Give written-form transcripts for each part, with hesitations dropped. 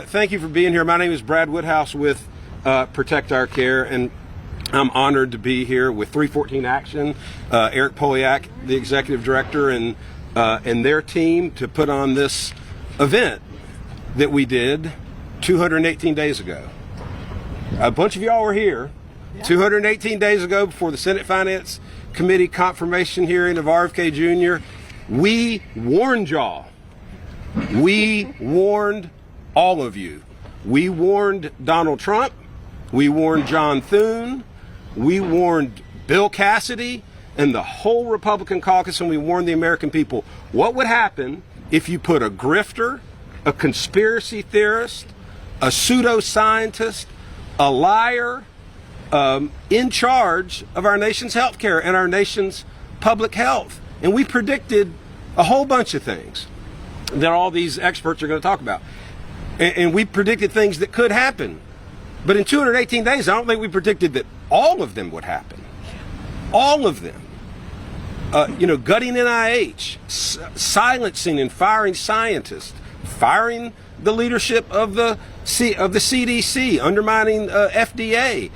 Thank you for being here. My name is Brad Woodhouse with Protect Our Care, and I'm honored to be here with 314 Action, Eric Poliak, the executive director, and their team to put on this event that we did 218 days ago. A bunch of y'all were here 218 days ago before the Senate Finance Committee confirmation hearing of RFK Jr. We warned y'all. We warned all of you. We warned Donald Trump. We warned John Thune. We warned Bill Cassidy and the whole Republican caucus, and we warned the American people what would happen if you put a grifter, a conspiracy theorist, a pseudoscientist, a liar in charge of our nation's health care and our nation's public health. And we predicted a whole bunch of things that all these experts are going to talk about. And we predicted things that could happen. But in 218 days, I don't think we predicted that all of them would happen. All of them. Gutting NIH, silencing and firing scientists, firing the leadership of the CDC, undermining FDA,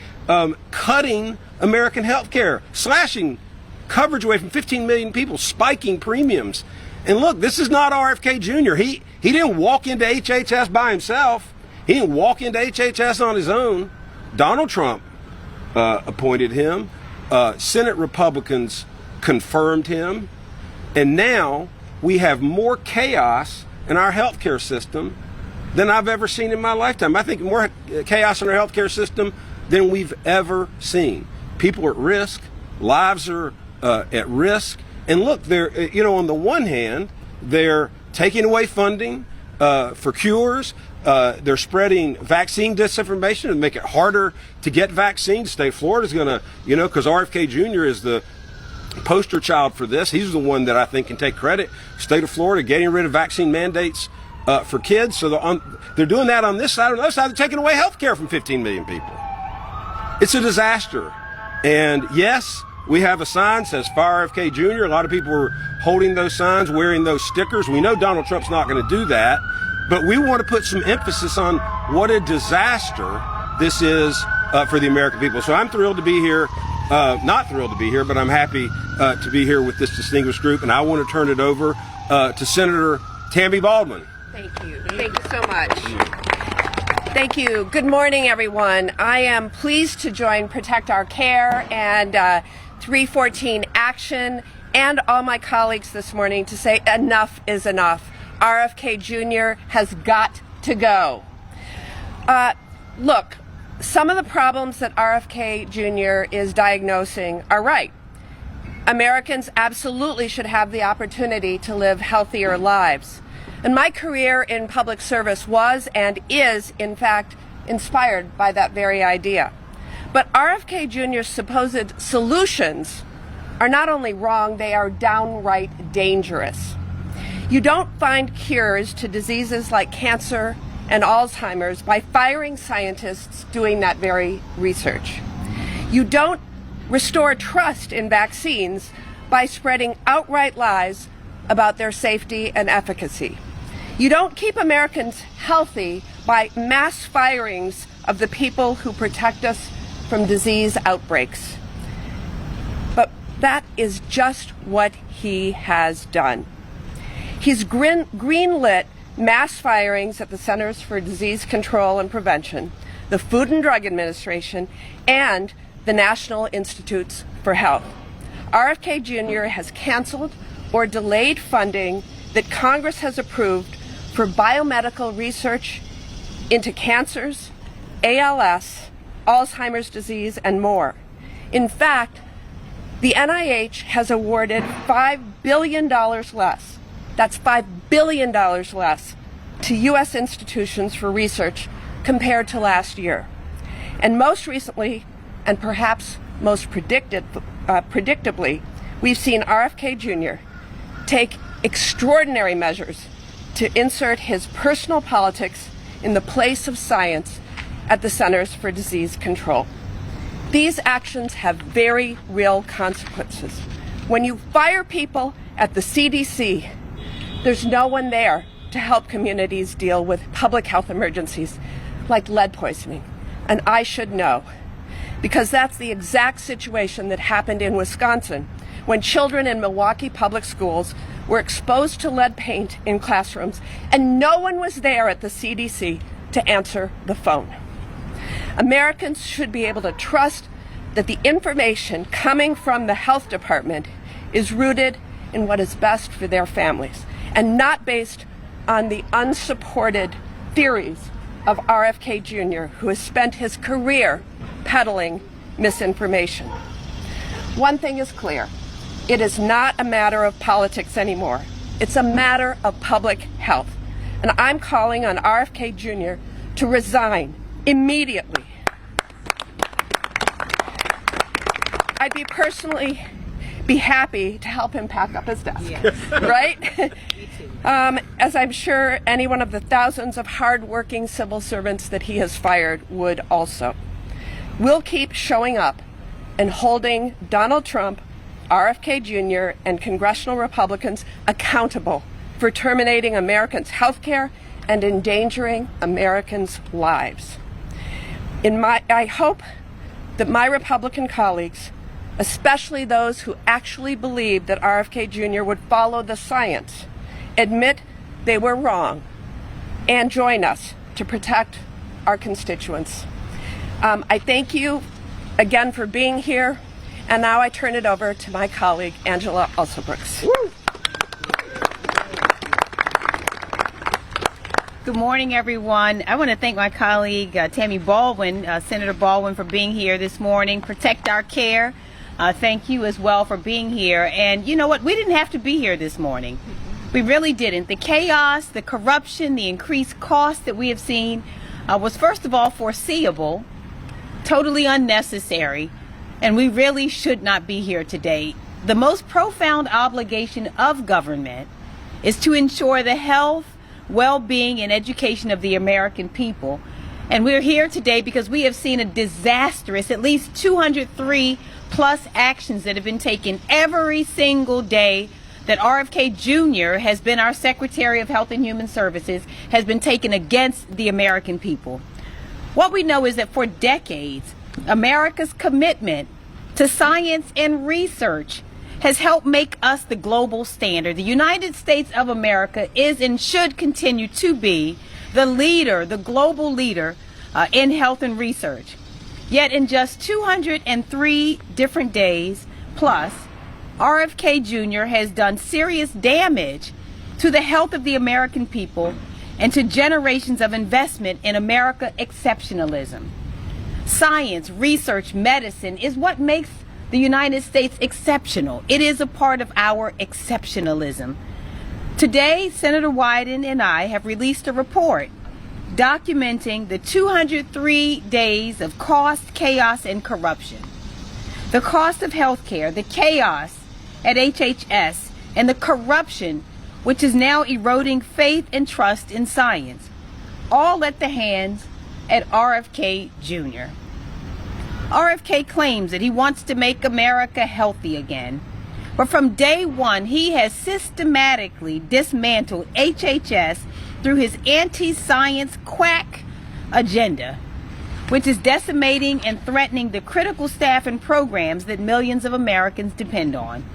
cutting American health care, slashing coverage away from 15 million people, spiking premiums. And look, this is not RFK Jr. He didn't walk into HHS by himself. He didn't walk into HHS on his own. Donald Trump appointed him. Senate Republicans confirmed him. And now we have more chaos in our healthcare system than I've ever seen in my lifetime. I think more chaos in our healthcare system than we've ever seen. People are at risk. Lives are at risk. And look, they're, on the one hand, they're taking away funding for cures. They're spreading vaccine disinformation and make it harder to get vaccines. State of Florida is going to, because RFK Jr. is the poster child for this. He's the one that I think can take credit. State of Florida getting rid of vaccine mandates for kids. So they're doing that on this side. On the other side, they're taking away health care from 15 million people. It's a disaster. And yes, we have a sign that says Fire RFK Jr. A lot of people are holding those signs, wearing those stickers. We know Donald Trump's not going to do that, but we want to put some emphasis on what a disaster this is for the American people. So I'm thrilled to be here, not thrilled to be here, but I'm happy to be here with this distinguished group, and I want to turn it over to Senator Tammy Baldwin. Thank you. Thank you so much. Thank you. Good morning, everyone. I am pleased to join Protect Our Care and 314 Action and all my colleagues this morning to say enough is enough. RFK Jr. has got to go. Look, some of the problems that RFK Jr. is diagnosing are right. Americans absolutely should have the opportunity to live healthier lives. And my career in public service was and is, in fact, inspired by that very idea. But RFK Jr.'s supposed solutions are not only wrong, they are downright dangerous. You don't find cures to diseases like cancer and Alzheimer's by firing scientists doing that very research. You don't restore trust in vaccines by spreading outright lies about their safety and efficacy. You don't keep Americans healthy by mass firings of the people who protect us from disease outbreaks. But that is just what he has done. He's greenlit mass firings at the Centers for Disease Control and Prevention, the Food and Drug Administration, and the National Institutes for Health. RFK Jr. has canceled or delayed funding that Congress has approved for biomedical research into cancers, ALS, Alzheimer's disease, and more. In fact, the NIH has awarded $5 billion less, that's $5 billion less, to U.S. institutions for research compared to last year. And most recently, and perhaps most predictably, we've seen RFK Jr. take extraordinary measures to insert his personal politics in the place of science at the Centers for Disease Control. These actions have very real consequences. When you fire people at the CDC, there's no one there to help communities deal with public health emergencies like lead poisoning. And I should know, because that's the exact situation that happened in Wisconsin when children in Milwaukee public schools were exposed to lead paint in classrooms and no one was there at the CDC to answer the phone. Americans should be able to trust that the information coming from the health department is rooted in what is best for their families and not based on the unsupported theories of RFK Jr., who has spent his career peddling misinformation. One thing is clear. It is not a matter of politics anymore. It's a matter of public health. And I'm calling on RFK Jr. to resign immediately. I'd personally be happy to help him pack up his desk, yes. Right? As I'm sure any one of the thousands of hard-working civil servants that he has fired would also. We'll keep showing up and holding Donald Trump, RFK Jr., and congressional Republicans accountable for terminating Americans' health care and endangering Americans' lives. I hope that my Republican colleagues, especially those who actually believe that RFK Jr. would follow the science, admit they were wrong and join us to protect our constituents. I thank you again for being here, and now I turn it over to my colleague, Angela Alsobrooks. Good morning, everyone. I want to thank my colleague, Tammy Baldwin, Senator Baldwin, for being here this morning. Protect Our Care. Thank you as well for being here. And you know what? We didn't have to be here this morning. We really didn't. The chaos, the corruption, the increased cost that we have seen was, first of all, foreseeable, totally unnecessary, and we really should not be here today. The most profound obligation of government is to ensure the health, well-being, and education of the American people. And we're here today because we have seen a disastrous, at least 203 plus actions that have been taken every single day that RFK Jr. has been our Secretary of Health and Human Services, has been taken against the American people. What we know is that for decades, America's commitment to science and research has helped make us the global standard. The United States of America is and should continue to be the leader, the global leader in health and research. Yet in just 203 different days plus, RFK Jr. has done serious damage to the health of the American people and to generations of investment in America exceptionalism. Science, research, medicine is what makes the United States exceptional. It is a part of our exceptionalism. Today, Senator Wyden and I have released a report documenting the 203 days of cost, chaos, and corruption. The cost of health care, the chaos at HHS, and the corruption which is now eroding faith and trust in science, all at the hands at RFK Jr. RFK claims that he wants to make America healthy again. But from day one, he has systematically dismantled HHS through his anti-science quack agenda, which is decimating and threatening the critical staff and programs that millions of Americans depend on.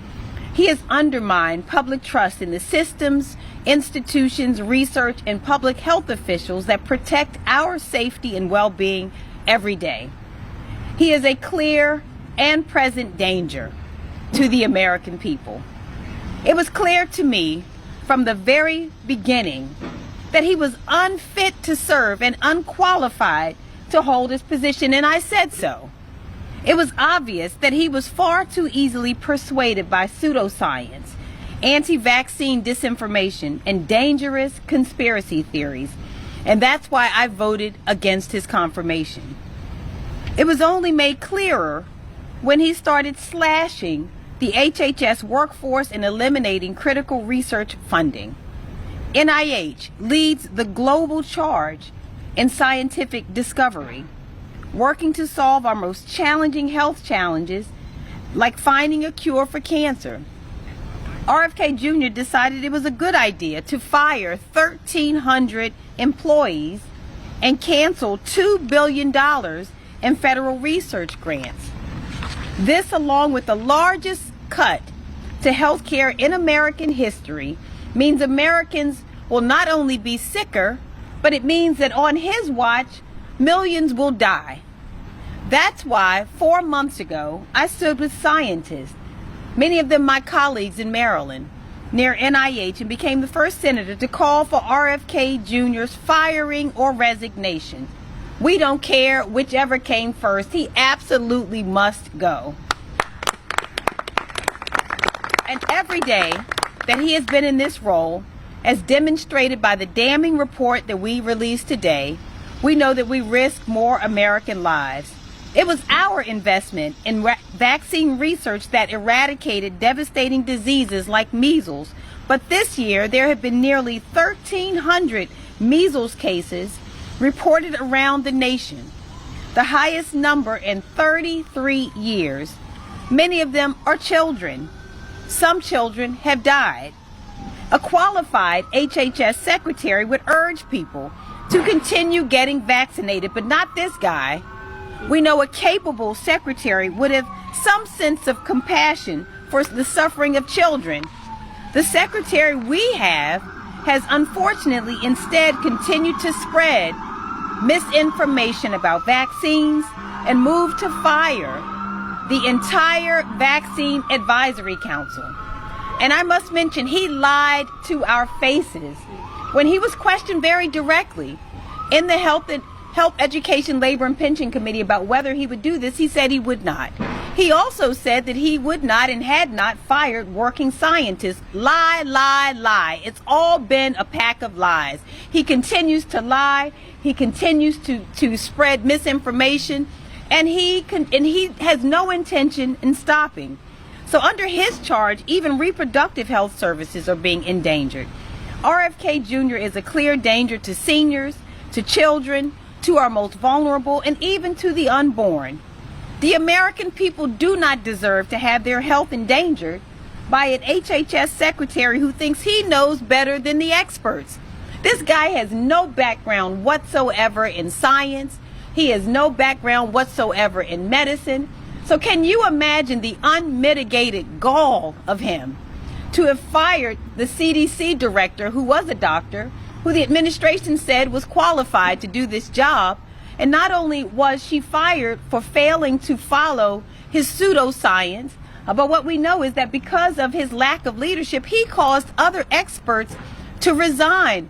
He has undermined public trust in the systems, institutions, research, and public health officials that protect our safety and well-being every day. He is a clear and present danger to the American people. It was clear to me from the very beginning that he was unfit to serve and unqualified to hold his position, and I said so. It was obvious that he was far too easily persuaded by pseudoscience, anti-vaccine disinformation, and dangerous conspiracy theories, and that's why I voted against his confirmation. It was only made clearer when he started slashing the HHS workforce and eliminating critical research funding. NIH leads the global charge in scientific discovery, working to solve our most challenging health challenges, like finding a cure for cancer. RFK Jr. decided it was a good idea to fire 1,300 employees and cancel $2 billion in federal research grants. This, along with the largest cut to health care in American history, means Americans will not only be sicker, but it means that on his watch, millions will die. That's why 4 months ago, I stood with scientists, many of them my colleagues in Maryland, near NIH, and became the first senator to call for RFK Jr.'s firing or resignation. We don't care whichever came first. He absolutely must go. And every day that he has been in this role, as demonstrated by the damning report that we released today, we know that we risk more American lives. It was our investment in vaccine research that eradicated devastating diseases like measles. But this year, there have been nearly 1,300 measles cases reported around the nation, the highest number in 33 years. Many of them are children. Some children have died. A qualified HHS secretary would urge people to continue getting vaccinated, but not this guy. We know a capable secretary would have some sense of compassion for the suffering of children. The secretary we have has unfortunately instead continued to spread misinformation about vaccines and moved to fire the entire Vaccine Advisory Council. And I must mention, he lied to our faces when he was questioned very directly in the Health, Education, Labor, and Pension Committee about whether he would do this. He said he would not. He also said that he would not and had not fired working scientists. Lie, lie, lie. It's all been a pack of lies. He continues to lie. He continues to spread misinformation, and he has no intention in stopping. So under his charge, even reproductive health services are being endangered. RFK Jr. is a clear danger to seniors, to children, to our most vulnerable, and even to the unborn. The American people do not deserve to have their health endangered by an HHS secretary who thinks he knows better than the experts. This guy has no background whatsoever in science. He has no background whatsoever in medicine. So can you imagine the unmitigated gall of him to have fired the CDC director, who was a doctor, who the administration said was qualified to do this job? And not only was she fired for failing to follow his pseudoscience, but what we know is that because of his lack of leadership, he caused other experts to resign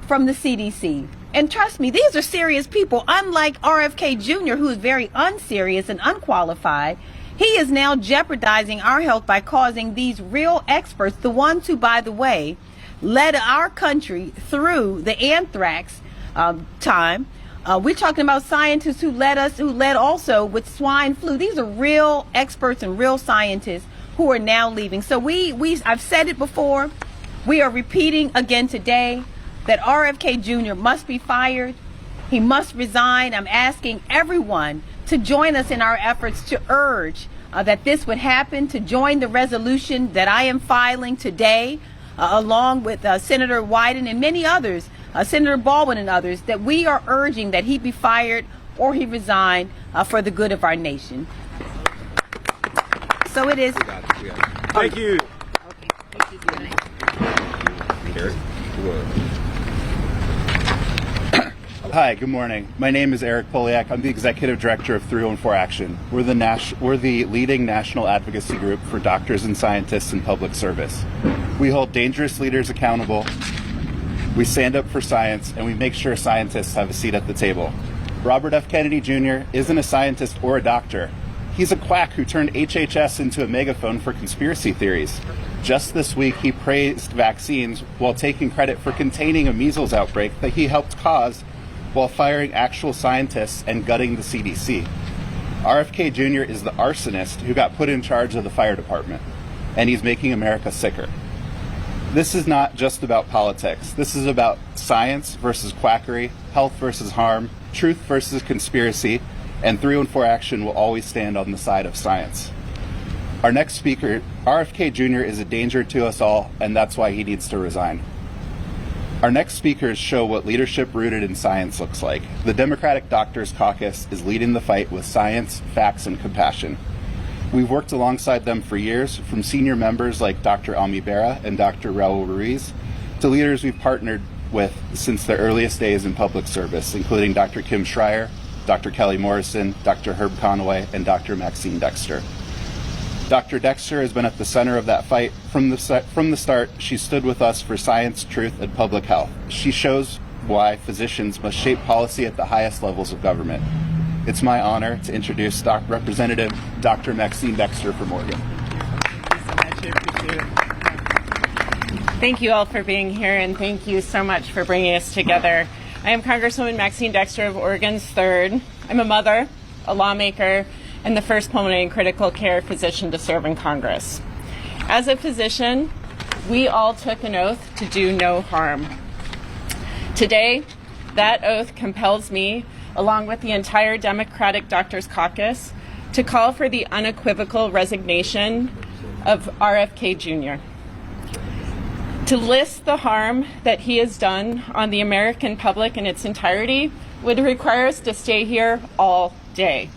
from the CDC. And trust me, these are serious people. Unlike RFK Jr., who is very unserious and unqualified, he is now jeopardizing our health by causing these real experts, the ones who, by the way, led our country through the anthrax time. We're talking about scientists who led also with swine flu. These are real experts and real scientists who are now leaving. So I've said it before. We are repeating again today that RFK Jr. must be fired. He must resign. I'm asking everyone to join us in our efforts to urge that this would happen, to join the resolution that I am filing today, along with Senator Wyden and many others, Senator Baldwin and others, that we are urging that he be fired or he resign for the good of our nation. So it is. Thank you. Okay. Thank you. Good night. Hi, good morning. My name is Eric Poliak. I'm the Executive Director of 314 Action. We're the leading national advocacy group for doctors and scientists in public service. We hold dangerous leaders accountable, we stand up for science, and we make sure scientists have a seat at the table. Robert F. Kennedy Jr. isn't a scientist or a doctor. He's a quack who turned HHS into a megaphone for conspiracy theories. Just this week, he praised vaccines while taking credit for containing a measles outbreak that he helped cause, while firing actual scientists and gutting the CDC. RFK Jr. is the arsonist who got put in charge of the fire department, and he's making America sicker. This is not just about politics. This is about science versus quackery, health versus harm, truth versus conspiracy, and 314 Action will always stand on the side of science. Our next speaker, RFK Jr., is a danger to us all, and that's why he needs to resign. Our next speakers show what leadership rooted in science looks like. The Democratic Doctors Caucus is leading the fight with science, facts, and compassion. We've worked alongside them for years, from senior members like Dr. Almi Berra and Dr. Raul Ruiz, to leaders we've partnered with since their earliest days in public service, including Dr. Kim Schreier, Dr. Kelly Morrison, Dr. Herb Conaway, and Dr. Maxine Dexter. Dr. Dexter has been at the center of that fight from the start. She stood with us for science, truth, and public health. She shows why physicians must shape policy at the highest levels of government. It's my honor to introduce Representative Dr. Maxine Dexter from Oregon. Thank you all for being here, and thank you so much for bringing us together. I am Congresswoman Maxine Dexter of Oregon's 3rd. I'm a mother, a lawmaker, and the first pulmonary and critical care physician to serve in Congress. As a physician, we all took an oath to do no harm. Today, that oath compels me, along with the entire Democratic Doctors Caucus, to call for the unequivocal resignation of RFK Jr. To list the harm that he has done on the American public in its entirety would require us to stay here all day.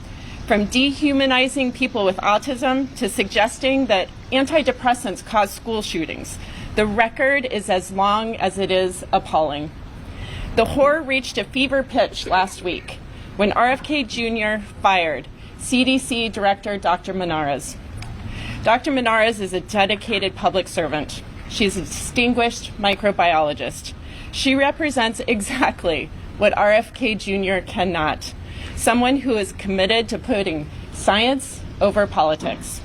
From dehumanizing people with autism to suggesting that antidepressants cause school shootings, the record is as long as it is appalling. The horror reached a fever pitch last week when RFK Jr. fired CDC Director Dr. Menares. Dr. Menares is a dedicated public servant. She's a distinguished microbiologist. She represents exactly what RFK Jr. cannot. Someone who is committed to putting science over politics.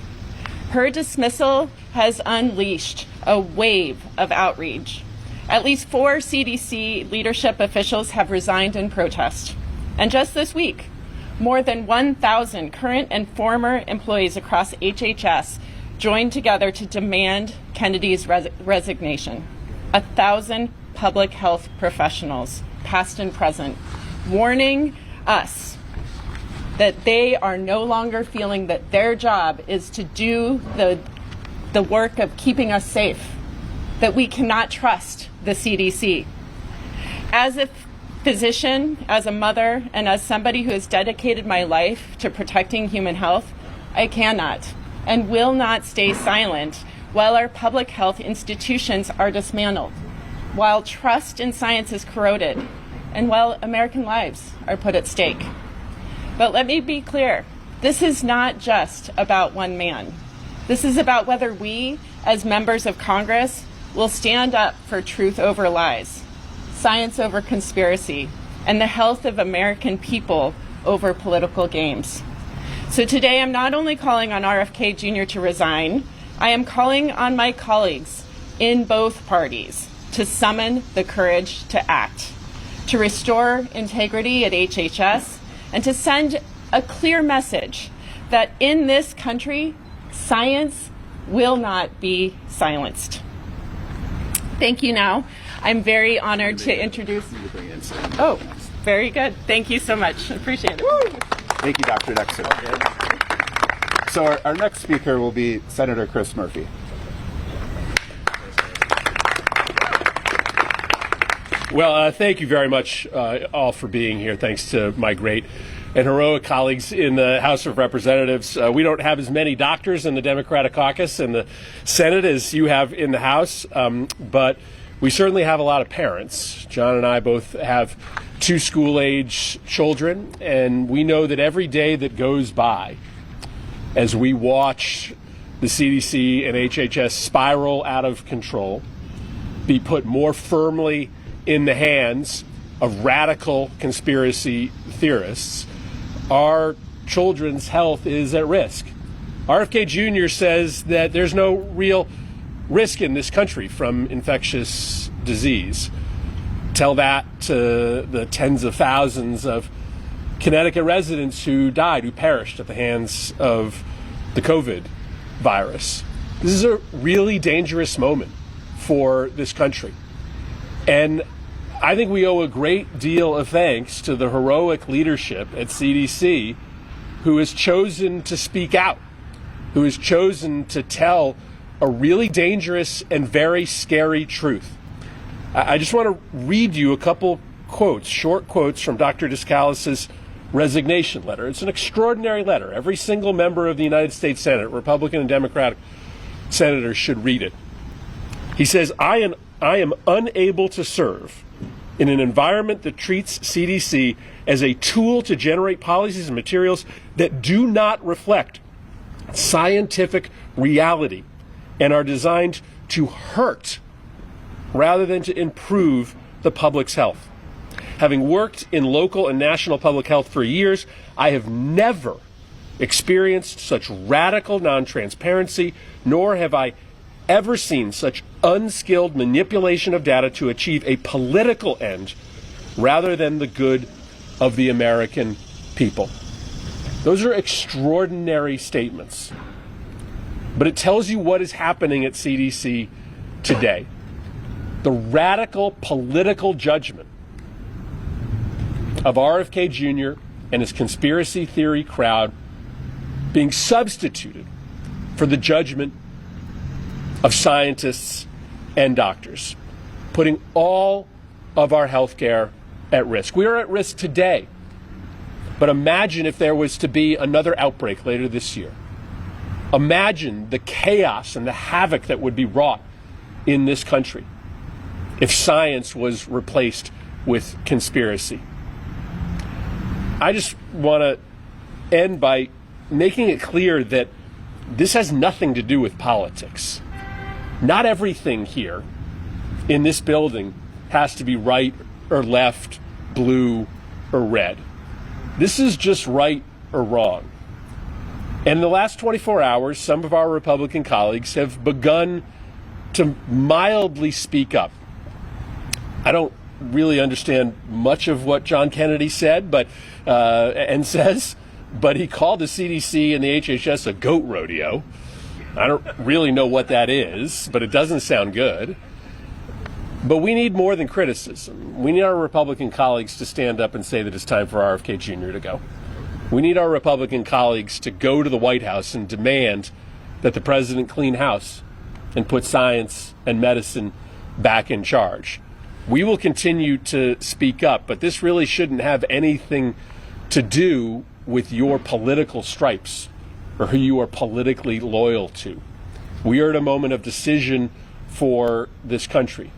Her dismissal has unleashed a wave of outrage. At least 4 CDC leadership officials have resigned in protest. And just this week, more than 1,000 current and former employees across HHS joined together to demand Kennedy's resignation. 1,000 public health professionals, past and present, warning us that they are no longer feeling that their job is to do the work of keeping us safe, that we cannot trust the CDC. As a physician, as a mother, and as somebody who has dedicated my life to protecting human health, I cannot and will not stay silent while our public health institutions are dismantled, while trust in science is corroded, and while American lives are put at stake. But let me be clear, this is not just about one man. This is about whether we, as members of Congress, will stand up for truth over lies, science over conspiracy, and the health of American people over political games. So today I'm not only calling on RFK Jr. to resign, I am calling on my colleagues in both parties to summon the courage to act, to restore integrity at HHS, and to send a clear message that in this country, science will not be silenced. Thank you now. I'm very honored to introduce... Oh, very good. Thank you so much. Appreciate it. Thank you, Dr. Dexter. So our next speaker will be Senator Chris Murphy. Well, thank you very much all for being here. Thanks to my great and heroic colleagues in the House of Representatives. We don't have as many doctors in the Democratic caucus and the Senate as you have in the House, but we certainly have a lot of parents. John and I both have 2 school-age children, and we know that every day that goes by as we watch the CDC and HHS spiral out of control, be put more firmly in the hands of radical conspiracy theorists, our children's health is at risk. RFK Jr. says that there's no real risk in this country from infectious disease. Tell that to the tens of thousands of Connecticut residents who died, who perished at the hands of the COVID virus. This is a really dangerous moment for this country. And I think we owe a great deal of thanks to the heroic leadership at CDC who has chosen to speak out, who has chosen to tell a really dangerous and very scary truth. I just want to read you a couple quotes, short quotes from Dr. Discalis's resignation letter. It's an extraordinary letter. Every single member of the United States Senate, Republican and Democratic senators, should read it. He says, I am unable to serve in an environment that treats CDC as a tool to generate policies and materials that do not reflect scientific reality and are designed to hurt rather than to improve the public's health. Having worked in local and national public health for years, I have never experienced such radical non-transparency, nor have I ever seen such unskilled manipulation of data to achieve a political end rather than the good of the American people. Those are extraordinary statements, but it tells you what is happening at CDC today. The radical political judgment of RFK Jr. and his conspiracy theory crowd being substituted for the judgment of scientists and doctors, putting all of our health care at risk. We are at risk today, but imagine if there was to be another outbreak later this year. Imagine the chaos and the havoc that would be wrought in this country if science was replaced with conspiracy. I just want to end by making it clear that this has nothing to do with politics. Not everything here in this building has to be right or left, blue or red. This is just right or wrong. And in the last 24 hours, some of our Republican colleagues have begun to mildly speak up. I don't really understand much of what John Kennedy said, and says, but he called the CDC and the HHS a goat rodeo. I don't really know what that is, but it doesn't sound good. But we need more than criticism. We need our Republican colleagues to stand up and say that it's time for RFK Jr. to go. We need our Republican colleagues to go to the White House and demand that the president clean house and put science and medicine back in charge. We will continue to speak up, but this really shouldn't have anything to do with your political stripes or who you are politically loyal to. We are at a moment of decision for this country.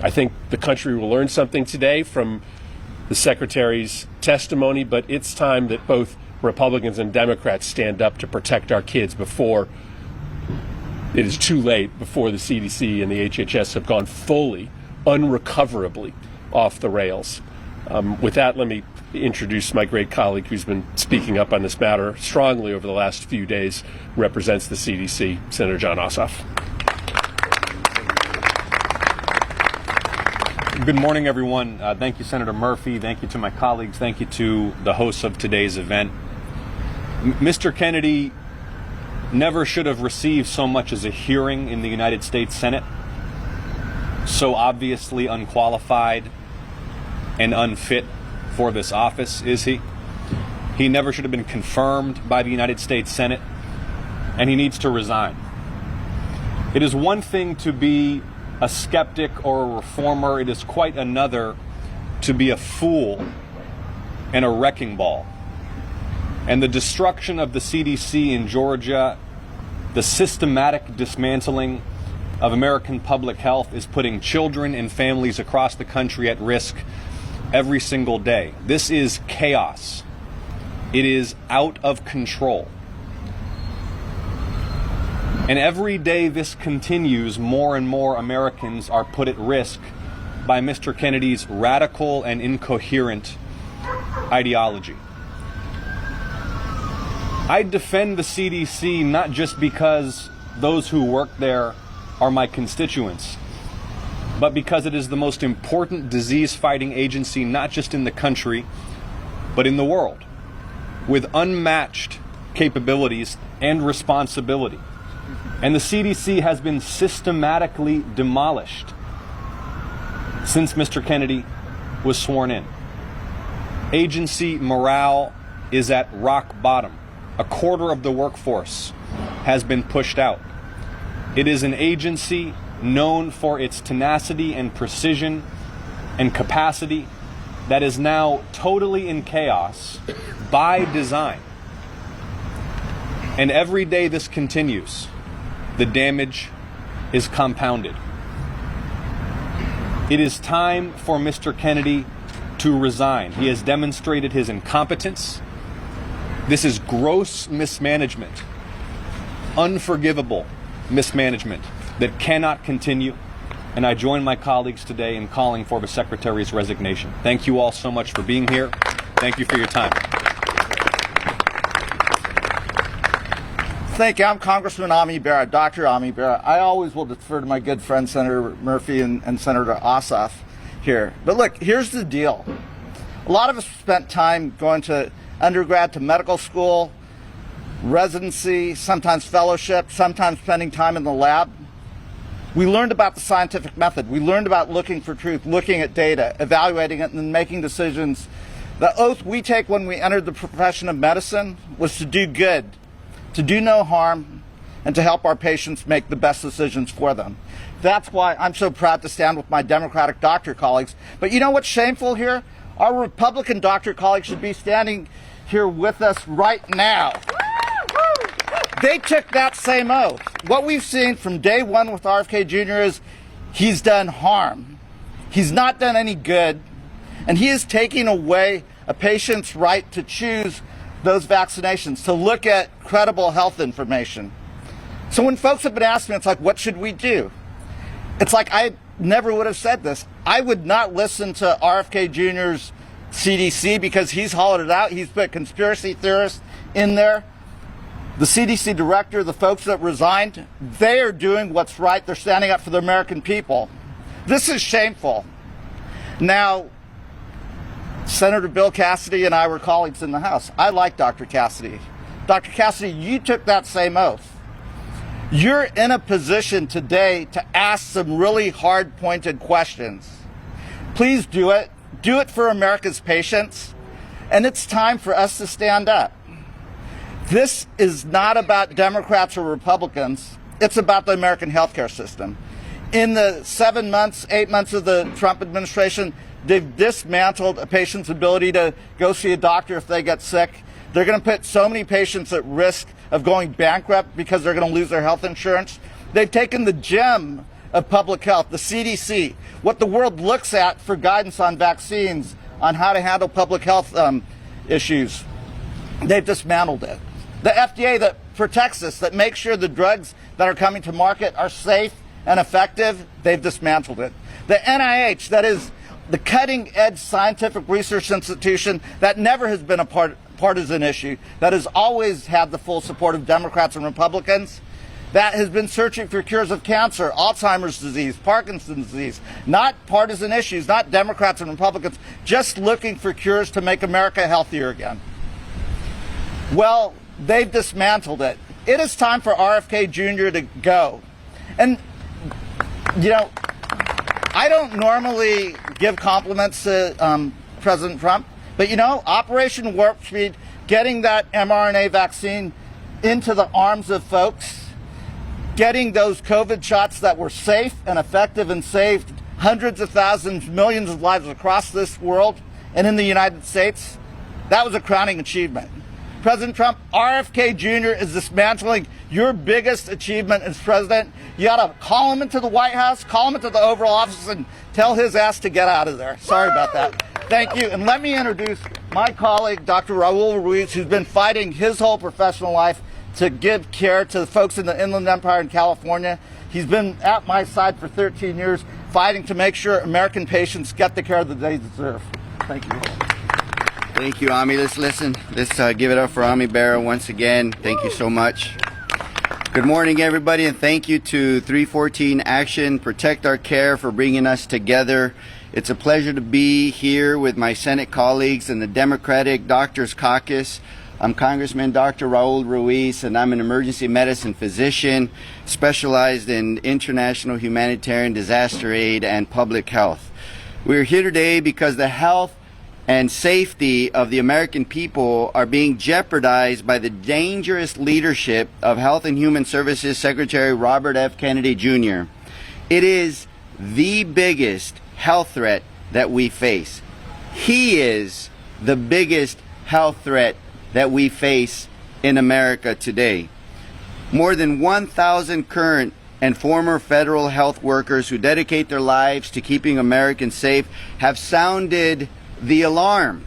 I think the country will learn something today from the Secretary's testimony, but it's time that both Republicans and Democrats stand up to protect our kids before it is too late, before the CDC and the HHS have gone fully, unrecoverably off the rails. With that, let me introduce my great colleague who's been speaking up on this matter strongly over the last few days, represents the CDC, Senator Jon Ossoff. Good morning, everyone. Thank you, Senator Murphy. Thank you to my colleagues. Thank you to the hosts of today's event. Mr. Kennedy never should have received so much as a hearing in the United States Senate. So obviously unqualified and unfit for this office, is he? He never should have been confirmed by the United States Senate, and he needs to resign. It is one thing to be a skeptic or a reformer. It is quite another to be a fool and a wrecking ball. And the destruction of the CDC in Georgia, the systematic dismantling of American public health is putting children and families across the country at risk every single day. This is chaos. It is out of control. And every day this continues, more and more Americans are put at risk by Mr. Kennedy's radical and incoherent ideology. I defend the CDC not just because those who work there are my constituents, but because it is the most important disease-fighting agency not just in the country, but in the world, with unmatched capabilities and responsibility. And the CDC has been systematically demolished since Mr. Kennedy was sworn in. Agency morale is at rock bottom. A quarter of the workforce has been pushed out. It is an agency known for its tenacity and precision and capacity that is now totally in chaos by design. And every day this continues, the damage is compounded. It is time for Mr. Kennedy to resign. He has demonstrated his incompetence. This is gross mismanagement, unforgivable mismanagement that cannot continue. And I join my colleagues today in calling for the Secretary's resignation. Thank you all so much for being here. Thank you for your time. Thank you. I'm Congressman Ami Bera, Dr. Ami Bera. I always will defer to my good friend Senator Murphy and Senator Ossoff here. But look, here's the deal. A lot of us spent time going to undergrad, to medical school, residency, sometimes fellowship, sometimes spending time in the lab. We learned about the scientific method. We learned about looking for truth, looking at data, evaluating it, and then making decisions. The oath we take when we entered the profession of medicine was to do good, to do no harm, and to help our patients make the best decisions for them. That's why I'm so proud to stand with my Democratic doctor colleagues. But you know what's shameful here? Our Republican doctor colleagues should be standing here with us right now. They took that same oath. What we've seen from day one with RFK Jr. is he's done harm. He's not done any good. And he is taking away a patient's right to choose those vaccinations, to look at credible health information. So when folks have been asking me, it's like, what should we do? It's like, I never would have said this. I would not listen to RFK Jr.'s CDC because he's hollowed it out. He's put conspiracy theorists in there. The CDC director, the folks that resigned, they are doing what's right. They're standing up for the American people. This is shameful. Now, Senator Bill Cassidy and I were colleagues in the House. I like Dr. Cassidy. Dr. Cassidy, you took that same oath. You're in a position today to ask some really hard-pointed questions. Please do it. Do it for America's patients. And it's time for us to stand up. This is not about Democrats or Republicans. It's about the American healthcare system. In the 7 months, 8 months of the Trump administration, they've dismantled a patient's ability to go see a doctor if they get sick. They're going to put so many patients at risk of going bankrupt because they're going to lose their health insurance. They've taken the gem of public health, the CDC, what the world looks at for guidance on vaccines, on how to handle public health issues. They've dismantled it. The FDA that protects us, that makes sure the drugs that are coming to market are safe and effective, they've dismantled it. The NIH, that is the cutting-edge scientific research institution that never has been a partisan issue, that has always had the full support of Democrats and Republicans, that has been searching for cures of cancer, Alzheimer's disease, Parkinson's disease, not partisan issues, not Democrats and Republicans, just looking for cures to make America healthier again. Well, they've dismantled it. It is time for RFK Jr. to go. And, you know, I don't normally give compliments to President Trump, but, you know, Operation Warp Speed, getting that mRNA vaccine into the arms of folks, getting those COVID shots that were safe and effective and saved hundreds of thousands, millions of lives across this world and in the United States, that was a crowning achievement. President Trump, RFK Jr. is dismantling your biggest achievement as president. You ought to call him into the White House, call him into the Oval Office, and tell his ass to get out of there. Sorry about that. Thank you. And let me introduce my colleague, Dr. Raul Ruiz, who's been fighting his whole professional life to give care to the folks in the Inland Empire in California. He's been at my side for 13 years, fighting to make sure American patients get the care that they deserve. Thank you. Thank you, Ami. Let's listen. Let's give it up for Ami Bera once again. Thank you so much. Good morning, everybody, and thank you to 314 Action, Protect Our Care for bringing us together. It's a pleasure to be here with my Senate colleagues and the Democratic Doctors Caucus. I'm Congressman Dr. Raul Ruiz, and I'm an emergency medicine physician specialized in international humanitarian disaster aid and public health. We're here today because the health and safety of the American people are being jeopardized by the dangerous leadership of Health and Human Services Secretary Robert F. Kennedy Jr. It is the biggest health threat that we face. He is the biggest health threat that we face in America today. More than 1,000 current and former federal health workers who dedicate their lives to keeping Americans safe have sounded the alarm.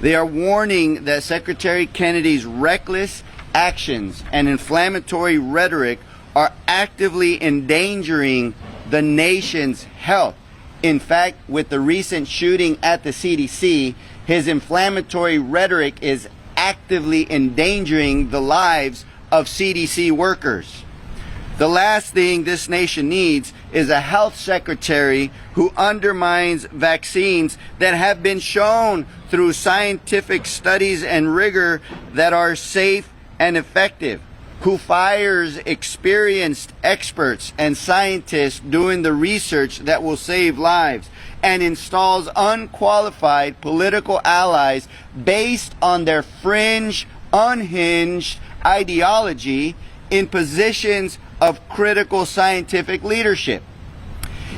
They are warning that Secretary Kennedy's reckless actions and inflammatory rhetoric are actively endangering the nation's health. In fact, with the recent shooting at the CDC, his inflammatory rhetoric is actively endangering the lives of CDC workers. The last thing this nation needs is a health secretary who undermines vaccines that have been shown through scientific studies and rigor that are safe and effective, who fires experienced experts and scientists doing the research that will save lives, and installs unqualified political allies based on their fringe, unhinged ideology in positions of critical scientific leadership.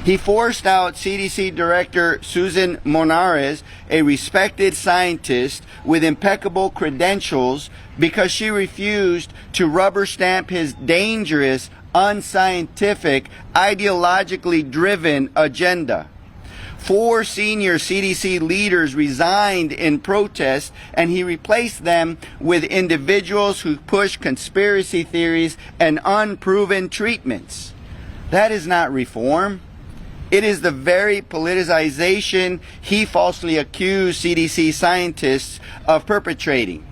He forced out CDC Director Susan Monares, a respected scientist with impeccable credentials, because she refused to rubber stamp his dangerous, unscientific, ideologically driven agenda. 4 senior CDC leaders resigned in protest, and he replaced them with individuals who push conspiracy theories and unproven treatments. That is not reform. It is the very politicization he falsely accused CDC scientists of perpetrating.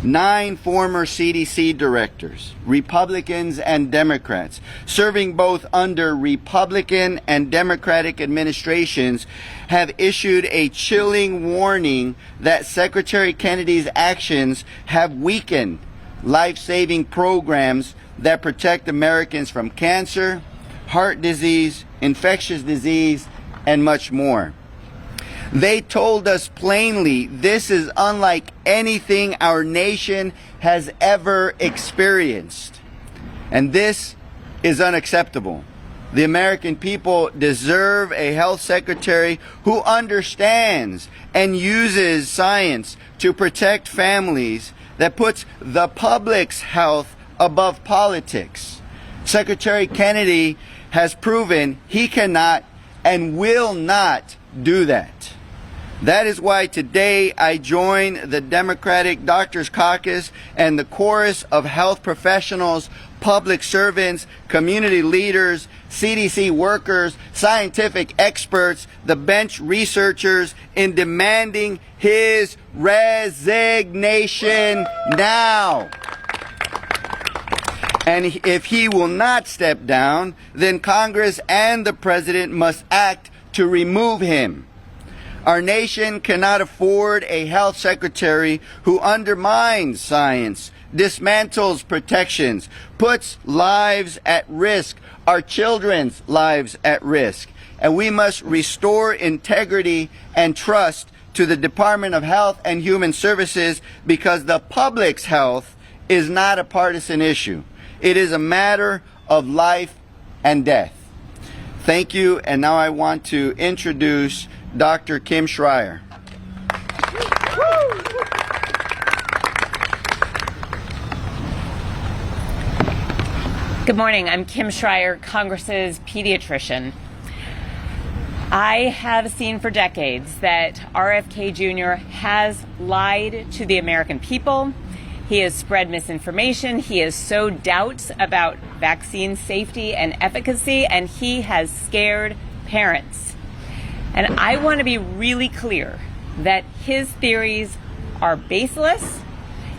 9 former CDC directors, Republicans and Democrats, serving both under Republican and Democratic administrations, have issued a chilling warning that Secretary Kennedy's actions have weakened life-saving programs that protect Americans from cancer, heart disease, infectious disease, and much more. They told us plainly this is unlike anything our nation has ever experienced. And this is unacceptable. The American people deserve a health secretary who understands and uses science to protect families, that puts the public's health above politics. Secretary Kennedy has proven he cannot and will not do that. That is why today I join the Democratic Doctors Caucus and the chorus of health professionals, public servants, community leaders, CDC workers, scientific experts, the bench researchers in demanding his resignation now. And if he will not step down, then Congress and the President must act to remove him. Our nation cannot afford a health secretary who undermines science, dismantles protections, puts lives at risk, our children's lives at risk. And we must restore integrity and trust to the Department of Health and Human Services, because the public's health is not a partisan issue. It is a matter of life and death. Thank you, and now I want to introduce Dr. Kim Schreier. Good morning. I'm Kim Schreier, Congress's pediatrician. I have seen for decades that RFK Jr. has lied to the American people. He has spread misinformation. He has sowed doubts about vaccine safety and efficacy, and he has scared parents. And I want to be really clear that his theories are baseless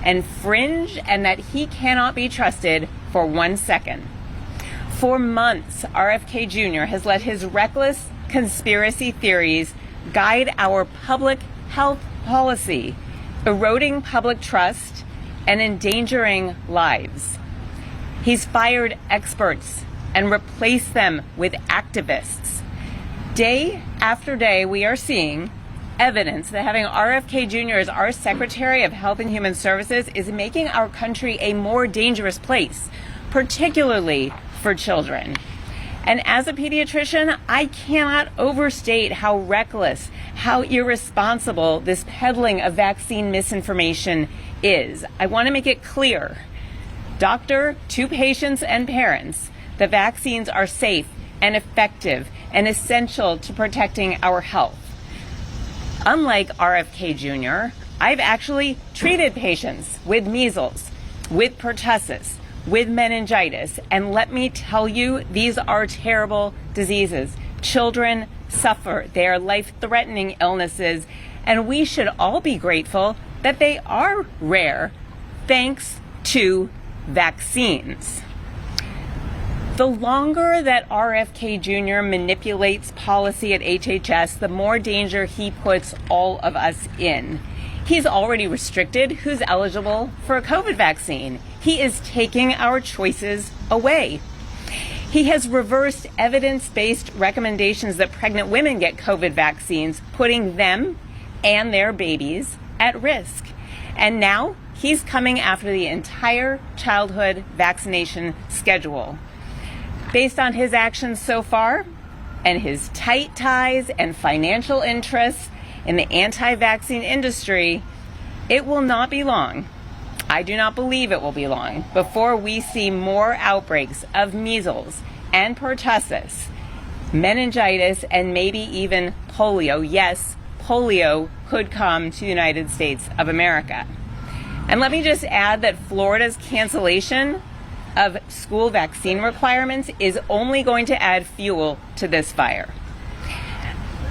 and fringe, and that he cannot be trusted for 1 second. For months, RFK Jr. has let his reckless conspiracy theories guide our public health policy, eroding public trust and endangering lives. He's fired experts and replaced them with activists. Day after day, we are seeing evidence that having RFK Jr. as our Secretary of Health and Human Services is making our country a more dangerous place, particularly for children. And as a pediatrician, I cannot overstate how reckless, how irresponsible this peddling of vaccine misinformation is. I want to make it clear, doctor to patients and parents, the vaccines are safe and effective and essential to protecting our health. Unlike RFK Jr., I've actually treated patients with measles, with pertussis, with meningitis, and let me tell you, these are terrible diseases. Children suffer. They are life-threatening illnesses, and we should all be grateful that they are rare thanks to vaccines. The longer that RFK Jr. manipulates policy at HHS, the more danger he puts all of us in. He's already restricted who's eligible for a COVID vaccine. He is taking our choices away. He has reversed evidence-based recommendations that pregnant women get COVID vaccines, putting them and their babies at risk. And now he's coming after the entire childhood vaccination schedule. Based on his actions so far and his tight ties and financial interests in the anti-vaccine industry, it will not be long. I do not believe it will be long before we see more outbreaks of measles and pertussis, meningitis, and maybe even polio. Yes, polio could come to the United States of America. And let me just add that Florida's cancellation of school vaccine requirements is only going to add fuel to this fire.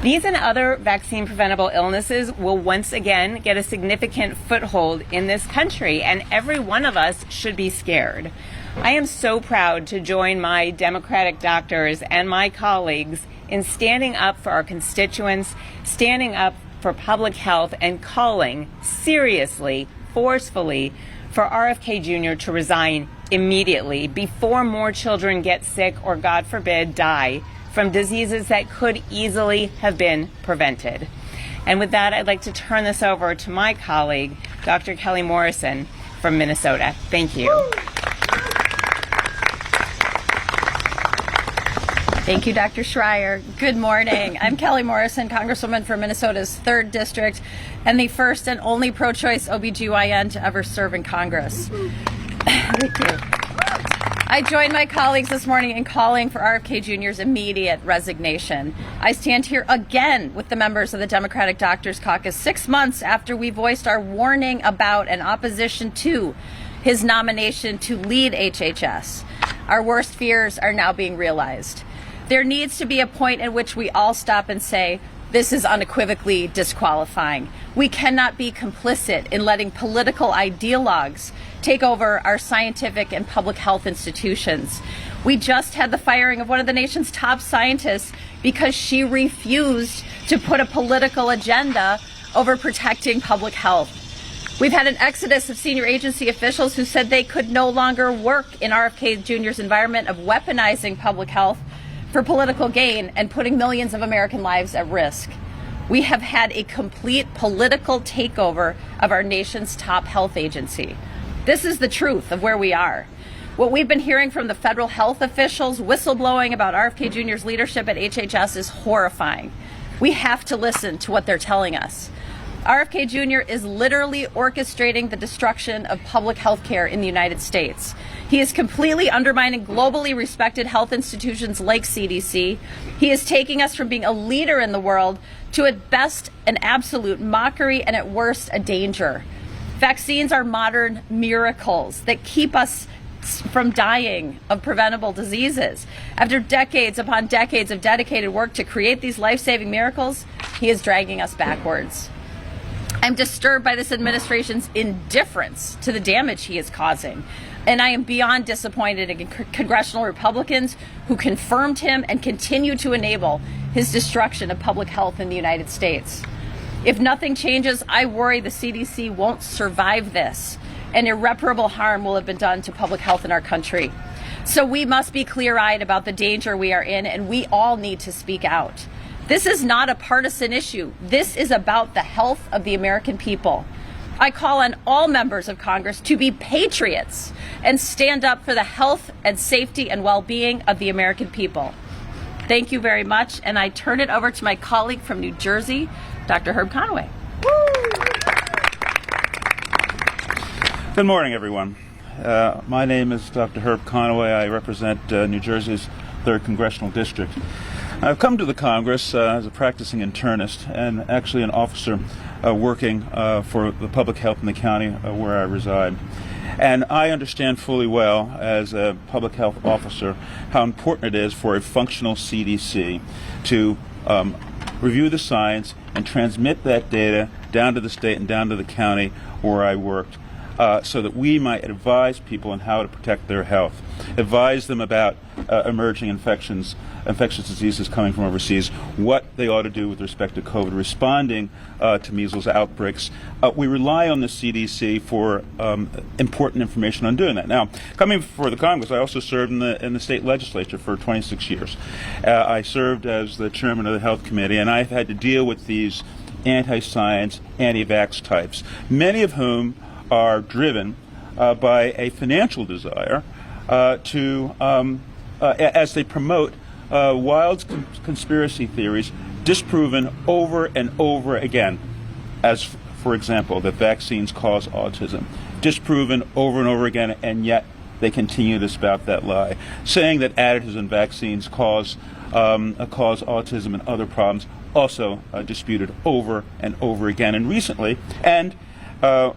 These and other vaccine preventable illnesses will once again get a significant foothold in this country, and every one of us should be scared. I am so proud to join my Democratic doctors and my colleagues in standing up for our constituents, standing up for public health, and calling seriously, forcefully, for RFK Jr. to resign immediately before more children get sick or, God forbid, die from diseases that could easily have been prevented. And with that, I'd like to turn this over to my colleague, Dr. Kelly Morrison from Minnesota. Thank you. Thank you, Dr. Schreier. Good morning. I'm Kelly Morrison, Congresswoman for Minnesota's 3rd District and the first and only pro-choice OBGYN to ever serve in Congress. Thank you. I join my colleagues this morning in calling for RFK Jr.'s immediate resignation. I stand here again with the members of the Democratic Doctors Caucus 6 months after we voiced our warning about and opposition to his nomination to lead HHS. Our worst fears are now being realized. There needs to be a point at which we all stop and say, this is unequivocally disqualifying. We cannot be complicit in letting political ideologues take over our scientific and public health institutions. We just had the firing of one of the nation's top scientists because she refused to put a political agenda over protecting public health. We've had an exodus of senior agency officials who said they could no longer work in RFK Jr.'s environment of weaponizing public health for political gain and putting millions of American lives at risk. We have had a complete political takeover of our nation's top health agency. This is the truth of where we are. What we've been hearing from the federal health officials whistleblowing about RFK Jr.'s leadership at HHS is horrifying. We have to listen to what they're telling us. RFK Jr. is literally orchestrating the destruction of public health care in the United States. He is completely undermining globally respected health institutions like CDC. He is taking us from being a leader in the world to, at best, an absolute mockery and, at worst, a danger. Vaccines are modern miracles that keep us from dying of preventable diseases. After decades upon decades of dedicated work to create these life-saving miracles, he is dragging us backwards. I'm disturbed by this administration's indifference to the damage he is causing. And I am beyond disappointed in congressional Republicans who confirmed him and continue to enable his destruction of public health in the United States. If nothing changes, I worry the CDC won't survive this, and irreparable harm will have been done to public health in our country. So we must be clear-eyed about the danger we are in, and we all need to speak out. This is not a partisan issue. This is about the health of the American people. I call on all members of Congress to be patriots and stand up for the health and safety and well-being of the American people. Thank you very much, and I turn it over to my colleague from New Jersey, Dr. Herb Conaway. Good morning, everyone. My name is Dr. Herb Conaway. I represent New Jersey's 3rd Congressional District. I've come to the Congress as a practicing internist and actually an officer working for the public health in the county where I reside. And I understand fully well as a public health officer how important it is for a functional CDC to review the science and transmit that data down to the state and down to the county where I worked, so that we might advise people on how to protect their health, advise them about emerging infectious diseases coming from overseas, what they ought to do with respect to COVID, responding to measles outbreaks. We rely on the CDC for important information on doing that. Now, coming before the Congress, I also served in the state legislature for 26 years. I served as the chairman of the Health Committee, and I've had to deal with these anti-science, anti-vax types, many of whom are driven by a financial desire as they promote wild conspiracy theories disproven over and over again, as, for example, that vaccines cause autism, disproven over and over again, and yet they continue to spout that lie, saying that additives in vaccines cause autism and other problems, also disputed over and over again. And recently,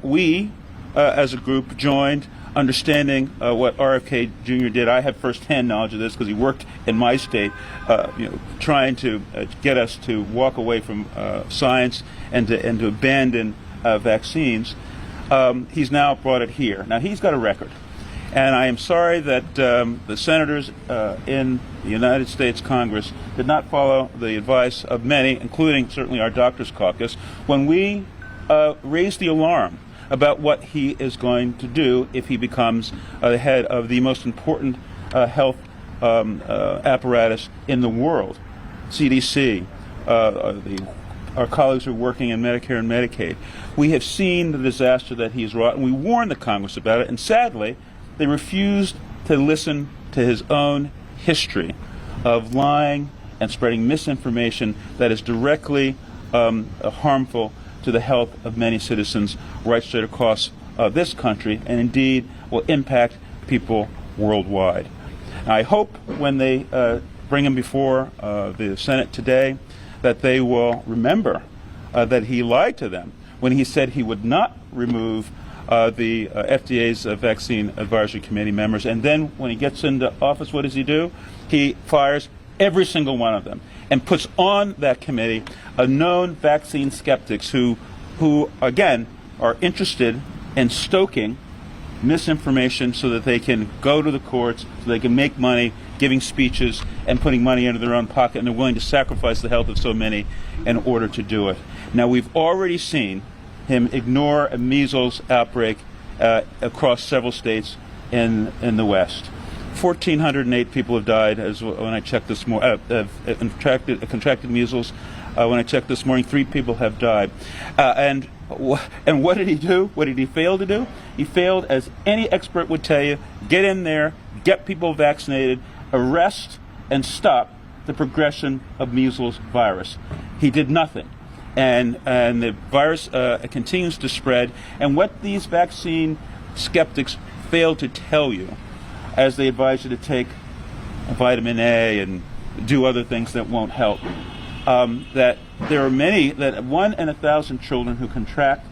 we as a group joined, understanding what RFK Jr. did. I have firsthand knowledge of this because he worked in my state, trying to get us to walk away from science and to abandon vaccines. He's now brought it here. Now, he's got a record. And I am sorry that the senators in the United States Congress did not follow the advice of many, including certainly our Doctors Caucus, when we raised the alarm about what he is going to do if he becomes the head of the most important health apparatus in the world, CDC, our colleagues who are working in Medicare and Medicaid. We have seen the disaster that he's wrought, and we warned the Congress about it, and sadly, they refused to listen to his own history of lying and spreading misinformation that is directly harmful to the health of many citizens right straight across this country, and indeed will impact people worldwide. I hope when they bring him before the Senate today that they will remember that he lied to them when he said he would not remove the FDA's Vaccine Advisory Committee members, and then when he gets into office, what does he do? He fires every single one of them and puts on that committee known vaccine skeptics who again are interested in stoking misinformation so that they can go to the courts, so they can make money giving speeches and putting money into their own pocket, and they're willing to sacrifice the health of so many in order to do it. Now, we've already seen him ignore a measles outbreak across several states in the West. 1,408 people have died when I checked this morning, contracted measles. When I checked this morning, 3 people have died. And what did he do? What did he fail to do? He failed, as any expert would tell you, get in there, get people vaccinated, arrest and stop the progression of measles virus. He did nothing. And the virus continues to spread. And what these vaccine skeptics fail to tell you, as they advise you to take vitamin A and do other things that won't help, that there are many, that 1 in 1,000 children who contract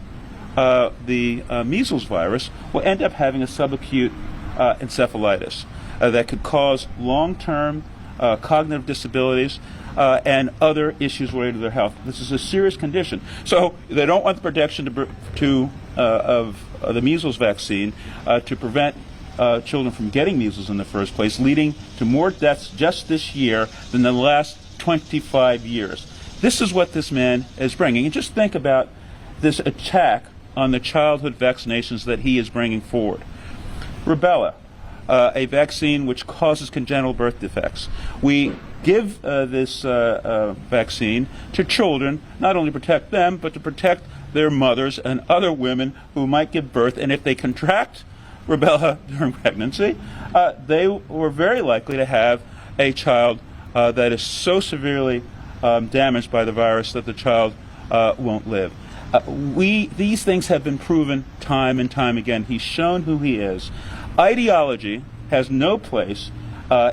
the measles virus will end up having a subacute encephalitis that could cause long-term cognitive disabilities and other issues related to their health. This is a serious condition. So they don't want the protection of the measles vaccine to prevent children from getting measles in the first place, leading to more deaths just this year than the last 25 years. This is what this man is bringing. And just think about this attack on the childhood vaccinations that he is bringing forward. Rubella, a vaccine which causes congenital birth defects. We give this vaccine to children, not only protect them, but to protect their mothers and other women who might give birth. And if they contract rubella during pregnancy, they were very likely to have a child that is so severely damaged by the virus that the child won't live. These things have been proven time and time again. He's shown who he is. Ideology has no place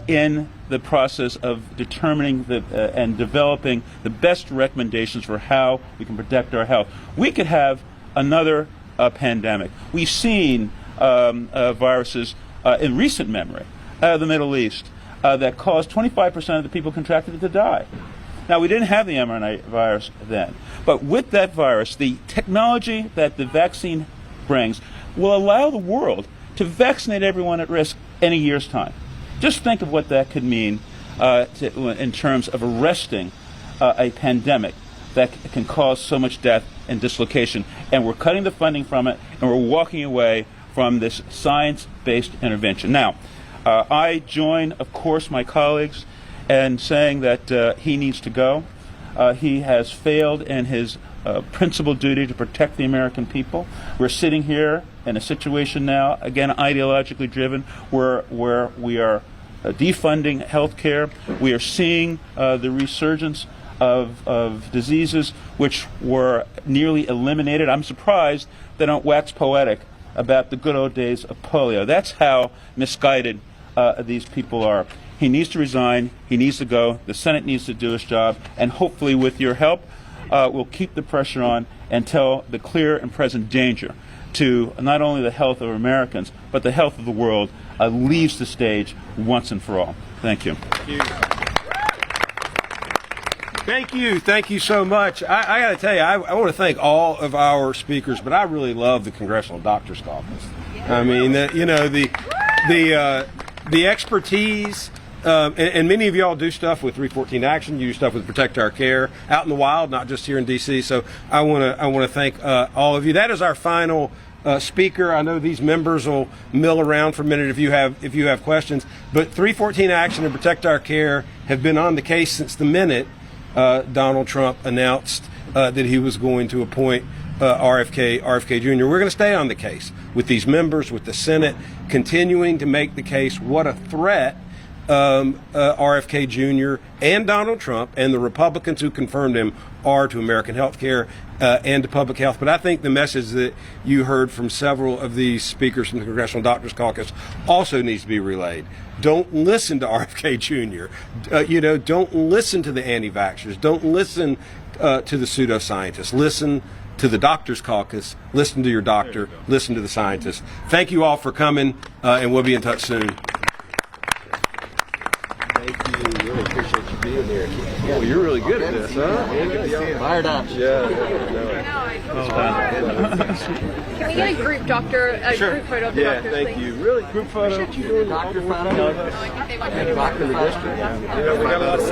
in the process of determining and developing the best recommendations for how we can protect our health. We could have another pandemic. We've seen viruses in recent memory out of the Middle East that caused 25% of the people contracted it to die. Now, we didn't have the mRNA virus then, but with that virus, the technology that the vaccine brings will allow the world to vaccinate everyone at risk in a year's time. Just think of what that could mean in terms of arresting a pandemic that can cause so much death and dislocation. And we're cutting the funding from it, and we're walking away from this science-based intervention. Now, I join, of course, my colleagues in saying that he needs to go. He has failed in his principal duty to protect the American people. We're sitting here in a situation now, again, ideologically driven, where we are defunding health care. We are seeing the resurgence of diseases which were nearly eliminated. I'm surprised they don't wax poetic about the good old days of polio. That's how misguided these people are. He needs to resign. He needs to go. The Senate needs to do its job. And hopefully, with your help, we'll keep the pressure on until the clear and present danger to not only the health of Americans, but the health of the world leaves the stage once and for all. Thank you. Thank you. Thank you so much. I got to tell you, I want to thank all of our speakers, but I really love the Congressional Doctors Caucus. I mean, the expertise, and many of y'all do stuff with 314 Action. You do stuff with Protect Our Care out in the wild, not just here in D.C. So I want to thank all of you. That is our final speaker. I know these members will mill around for a minute if you have questions. But 314 Action and Protect Our Care have been on the case since the minute Donald Trump announced that he was going to appoint RFK Jr. We're going to stay on the case with these members, with the Senate, continuing to make the case what a threat RFK Jr. and Donald Trump and the Republicans who confirmed him are to American health care and to public health. But I think the message that you heard from several of these speakers from the Congressional Doctors Caucus also needs to be relayed. Don't listen to RFK Jr. Don't listen to the anti-vaxxers. Don't listen to the pseudoscientists. Listen to the Doctors Caucus. Listen to your doctor. Listen to the scientists. Thank you all for coming, and we'll be in touch soon. Thank you. Really appreciate you being here. Oh, you're really good at this, huh? Fired up. Yeah. Can we get a group doctor, group photo of the doctors, thank please? you. Really, group photo. Doctor photo. Doctor district. We got a lot of